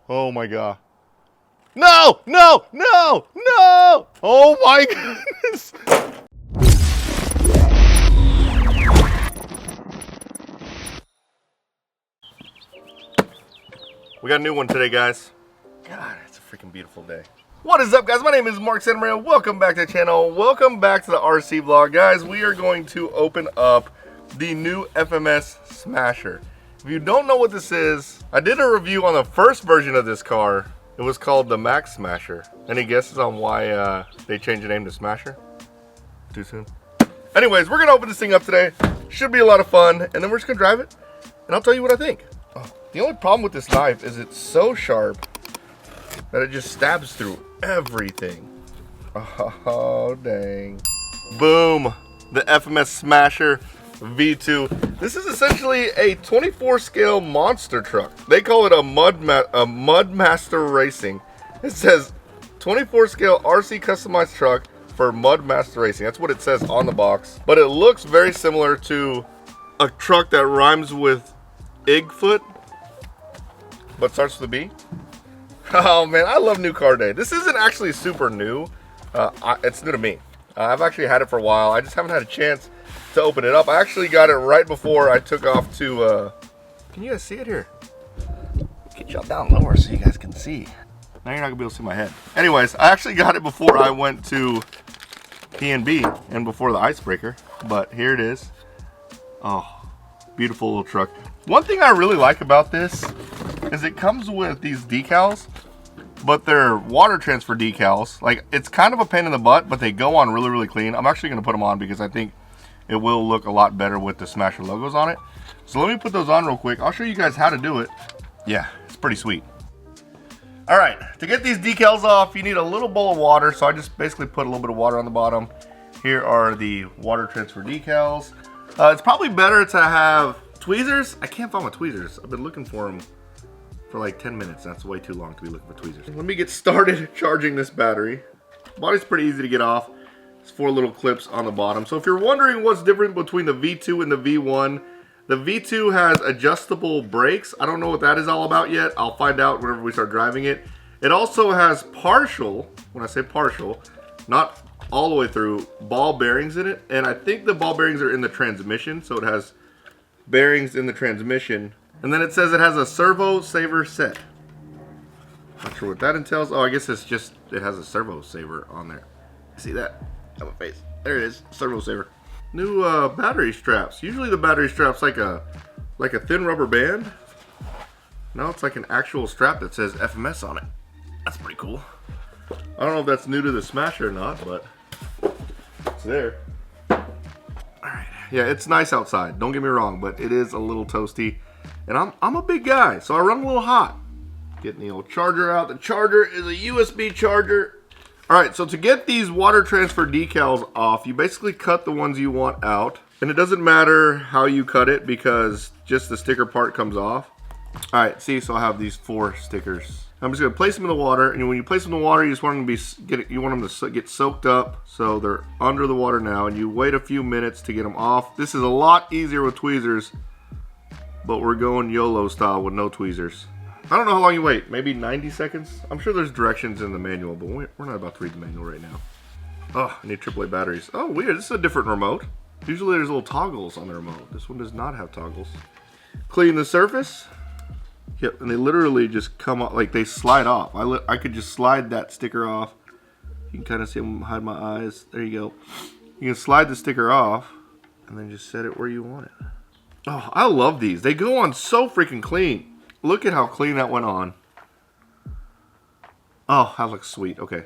Oh my god. No! No! No! No! Oh my goodness! We got a new one today, guys. God, it's a freaking beautiful day. What is up, guys? My name is Mark Santamaria. Welcome back to the channel. Welcome back to the RC vlog. Guys, we are going to open up the new FMS Smasher. If you don't know what this is, I did a review on the first version of this car. It was called the Max Smasher. Any guesses on why they changed the name to Smasher? Too soon? Anyways, we're gonna open this thing up today. Should be a lot of fun, and then we're just gonna drive it, and I'll tell you what I think. Oh, the only problem with this knife is it's so sharp that it just stabs through everything. Oh, dang. Boom, the FMS Smasher V2. This is essentially a 24 scale monster truck. They call it a Mudmaster Racing. It says 24 scale RC customized truck for Mudmaster Racing. That's what it says on the box. But it looks very similar to a truck that rhymes with Igfoot, but starts with a B. Oh man, I love new car day. This isn't actually super new. It's new to me. I've actually had it for a while. I just haven't had a chance to open it up. I actually got it right before I took off to, can you guys see it here? Get y'all down lower so you guys can see. Now you're not gonna be able to see my head. Anyways, I actually got it before I went to P&B and before the icebreaker, but here it is. Oh, beautiful little truck. One thing I really like about this is it comes with these decals, but they're water transfer decals. Like, it's kind of a pain in the butt, but they go on really, really clean. I'm actually gonna put them on because I think it will look a lot better with the Smasher logos on it. So let me put those on real quick. I'll show you guys how to do it. Yeah, it's pretty sweet. All right, to get these decals off, you need a little bowl of water. So I just basically put a little bit of water on the bottom. Here are the water transfer decals. It's probably better to have tweezers. I can't find my tweezers. I've been looking for them for like 10 minutes. That's way too long to be looking for tweezers. Let me get started charging this battery. Body's pretty easy to get off. It's 4 little clips on the bottom. So if you're wondering what's different between the V2 and the V1, the V2 has adjustable brakes. I don't know what that is all about yet. I'll find out whenever we start driving it. It also has partial, when I say partial, not all the way through, ball bearings in it. And I think the ball bearings are in the transmission. So it has bearings in the transmission. And then it says it has a servo saver set. Not sure what that entails. Oh, I guess it's just, it has a servo saver on there. See that? On my face. There it is. Servo saver. New battery straps. Usually the battery strap's like a thin rubber band. Now it's like an actual strap that says FMS on it. That's pretty cool. I don't know if that's new to the Smasher or not, but it's there. Alright. Yeah, it's nice outside. Don't get me wrong, but it is a little toasty. And I'm a big guy, so I run a little hot. Getting the old charger out. The charger is a USB charger. Alright, so to get these water transfer decals off, you basically cut the ones you want out. And it doesn't matter how you cut it because just the sticker part comes off. Alright, see, so I have these 4 stickers. I'm just going to place them in the water, and when you place them in the water, you just want them to get soaked up. So they're under the water now, and you wait a few minutes to get them off. This is a lot easier with tweezers, but we're going YOLO style with no tweezers. I don't know how long you wait, maybe 90 seconds? I'm sure there's directions in the manual, but we're not about to read the manual right now. Oh, I need AAA batteries. Oh, weird, this is a different remote. Usually there's little toggles on the remote. This one does not have toggles. Clean the surface. Yep, and they literally just come off, like they slide off. I could just slide that sticker off. You can kind of see them hide my eyes. There you go. You can slide the sticker off and then just set it where you want it. Oh, I love these. They go on so freaking clean. Look at how clean that went on. Oh, that looks sweet. Okay.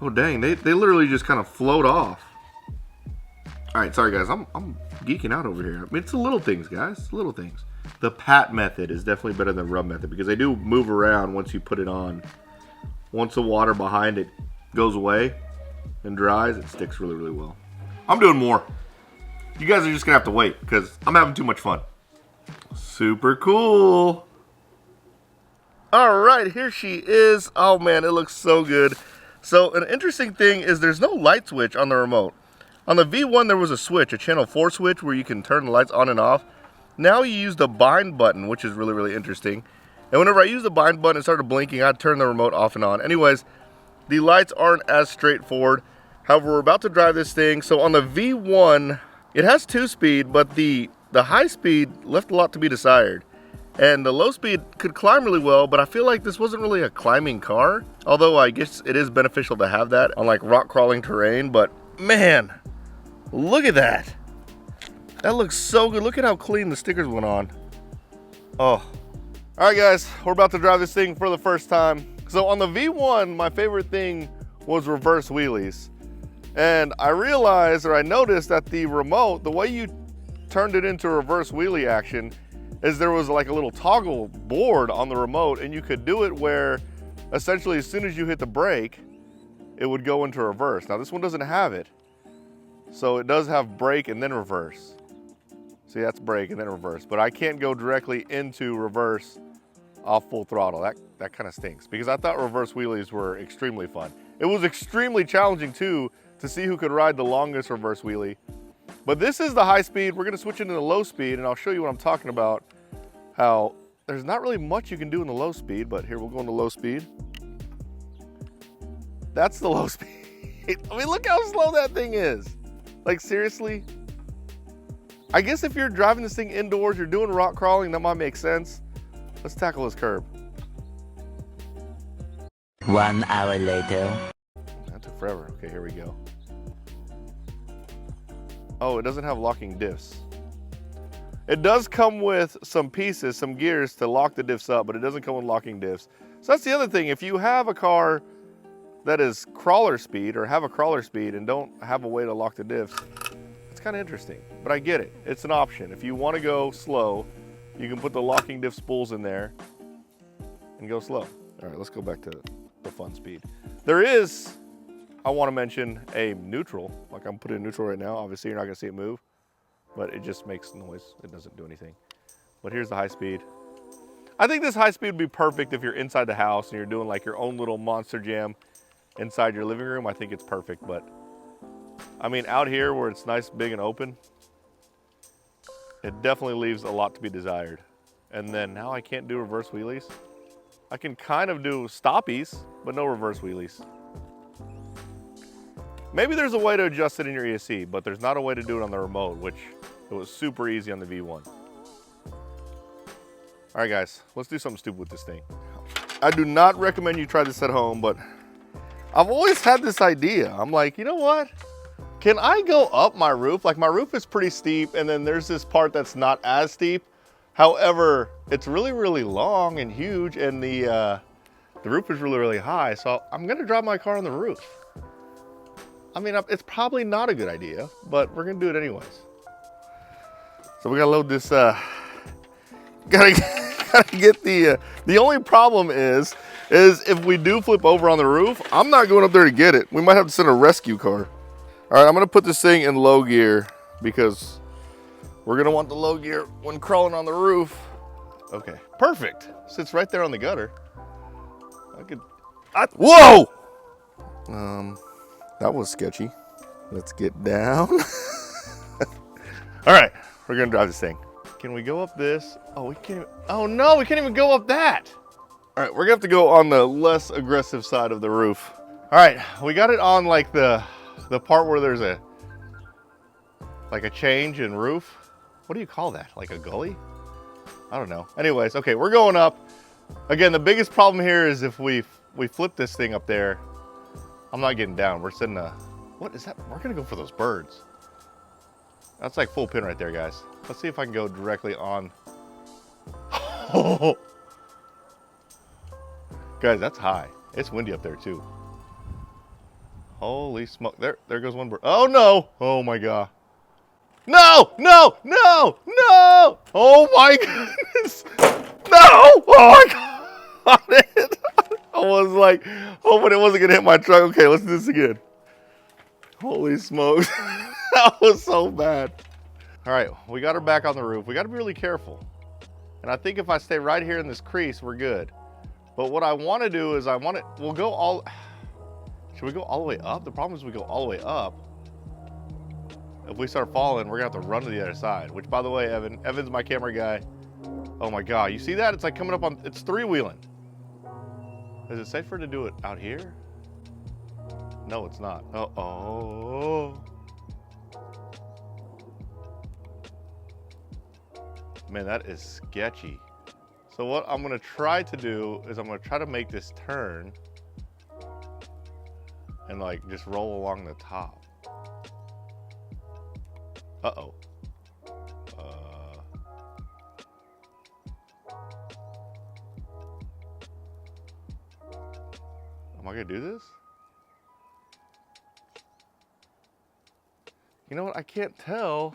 Oh, dang. They literally just kind of float off. All right, sorry, guys. I'm geeking out over here. I mean, it's the little things, guys. It's little things. The pat method is definitely better than rub method because they do move around once you put it on. Once the water behind it goes away and dries, it sticks really, really well. I'm doing more. You guys are just going to have to wait because I'm having too much fun. Super cool. All right, here she is. Oh man, it looks so good. So an interesting thing is there's no light switch on the remote. On the V1 there was a switch, a channel 4 switch where you can turn the lights on and off. Now you use the bind button, which is really, really interesting. And whenever I used the bind button and started blinking, I'd turn the remote off and on. Anyways, the lights aren't as straightforward. However, we're about to drive this thing. So on the V1, it has 2-speed, but the high speed left a lot to be desired. And the low speed could climb really well, but I feel like this wasn't really a climbing car. Although I guess it is beneficial to have that on like rock crawling terrain, but man, look at that. That looks so good. Look at how clean the stickers went on. Oh. All right, guys, we're about to drive this thing for the first time. So on the V1, my favorite thing was reverse wheelies. And I realized, or I noticed that the remote, the way you turned it into reverse wheelie action is there was like a little toggle board on the remote, and you could do it where essentially as soon as you hit the brake, it would go into reverse. Now this one doesn't have it. So it does have brake and then reverse. See, that's brake and then reverse, but I can't go directly into reverse off full throttle. That kind of stinks, because I thought reverse wheelies were extremely fun. It was extremely challenging too to see who could ride the longest reverse wheelie. But this is the high speed. We're gonna switch into the low speed, and I'll show you what I'm talking about. How there's not really much you can do in the low speed, but here we'll go into low speed. That's the low speed. I mean, look how slow that thing is. Like seriously. I guess if you're driving this thing indoors, you're doing rock crawling, that might make sense. Let's tackle this curb. 1 hour later. That took forever. Okay, here we go. Oh, it doesn't have locking diffs. It does come with some pieces, some gears to lock the diffs up, but it doesn't come with locking diffs. So that's the other thing. If you have a car that is crawler speed or have a crawler speed and don't have a way to lock the diffs, it's kind of interesting, but I get it. It's an option. If you want to go slow, you can put the locking diff spools in there and go slow. All right, let's go back to the fun speed. There is, I want to mention, a neutral. Like I'm putting in neutral right now. Obviously, you're not going to see it move, but it just makes noise. It doesn't do anything. But here's the high speed. I think this high speed would be perfect if you're inside the house and you're doing like your own little monster jam inside your living room. I think it's perfect, but I mean, out here where it's nice, big, and open, it definitely leaves a lot to be desired. And then now I can't do reverse wheelies. I can kind of do stoppies, but no reverse wheelies. Maybe there's a way to adjust it in your ESC, but there's not a way to do it on the remote, which it was super easy on the V1. All right, guys, let's do something stupid with this thing. I do not recommend you try this at home, but I've always had this idea. I'm like, you know what? Can I go up my roof? Like my roof is pretty steep, and then there's this part that's not as steep. However, it's really, really long and huge, and the roof is really, really high. So I'm gonna drive my car on the roof. I mean, it's probably not a good idea, but we're gonna do it anyways. So we gotta load this, gotta get the only problem is if we do flip over on the roof, I'm not going up there to get it. We might have to send a rescue car. All right, I'm gonna put this thing in low gear because we're gonna want the low gear when crawling on the roof. Okay, perfect. Sits right there on the gutter. Whoa! That was sketchy. Let's get down. All right, we're gonna drive this thing. Can we go up this? Oh, we can't even, oh no, we can't even go up that. All right, we're gonna have to go on the less aggressive side of the roof. All right, we got it on like the part where there's a change in roof. What do you call that? Like a gully? I don't know. Anyways, okay, we're going up. Again, the biggest problem here is if we flip this thing up there, I'm not getting down. We're sitting what is that? We're gonna go for those birds. That's like full pin right there, guys. Let's see if I can go directly on. Guys, that's high. It's windy up there too. Holy smoke. There goes one bird. Oh no! Oh my god. No! No! No! No! Oh my goodness! No! Oh my god! I was like hoping it wasn't gonna hit my truck. Okay, let's do this again. Holy smokes. That was so bad. All right, we got her back on the roof. We got to be really careful. And I think if I stay right here in this crease, we're good. But what I want to do is we'll go all, should we go all the way up? The problem is we go all the way up. If we start falling, we're gonna have to run to the other side, which by the way, Evan's my camera guy. Oh my God, you see that? It's like coming up on, it's three-wheeling. Is it safer to do it out here? No, it's not. Uh-oh. Man, that is sketchy. So what I'm gonna try to do is I'm gonna try to make this turn and like just roll along the top. Uh-oh. Am I gonna do this? You know what, I can't tell.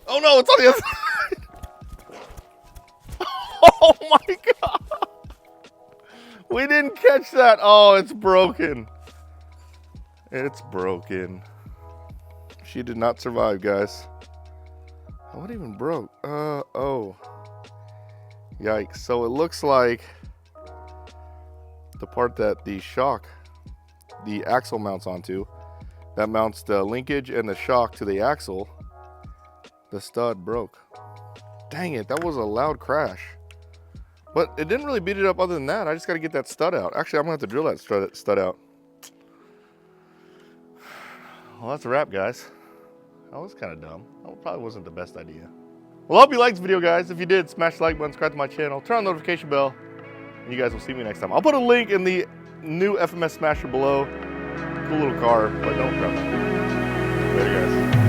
Oh no, it's on the other side. Oh my God. We didn't catch that. Oh, it's broken. It's broken. She did not survive, guys. What even broke? Oh. Yikes. So it looks like the part that the shock, the axle mounts onto, that mounts the linkage and the shock to the axle, the stud broke. Dang it, that was a loud crash. But it didn't really beat it up other than that. I just got to get that stud out. Actually, I'm going to have to drill that stud out. Well, that's a wrap, guys. That was kind of dumb. That probably wasn't the best idea. Well, I hope you liked this video, guys. If you did, smash the like button, subscribe to my channel, turn on the notification bell, and you guys will see me next time. I'll put a link in the new FMS Smasher below. Cool little car, but don't grab it. Later, guys.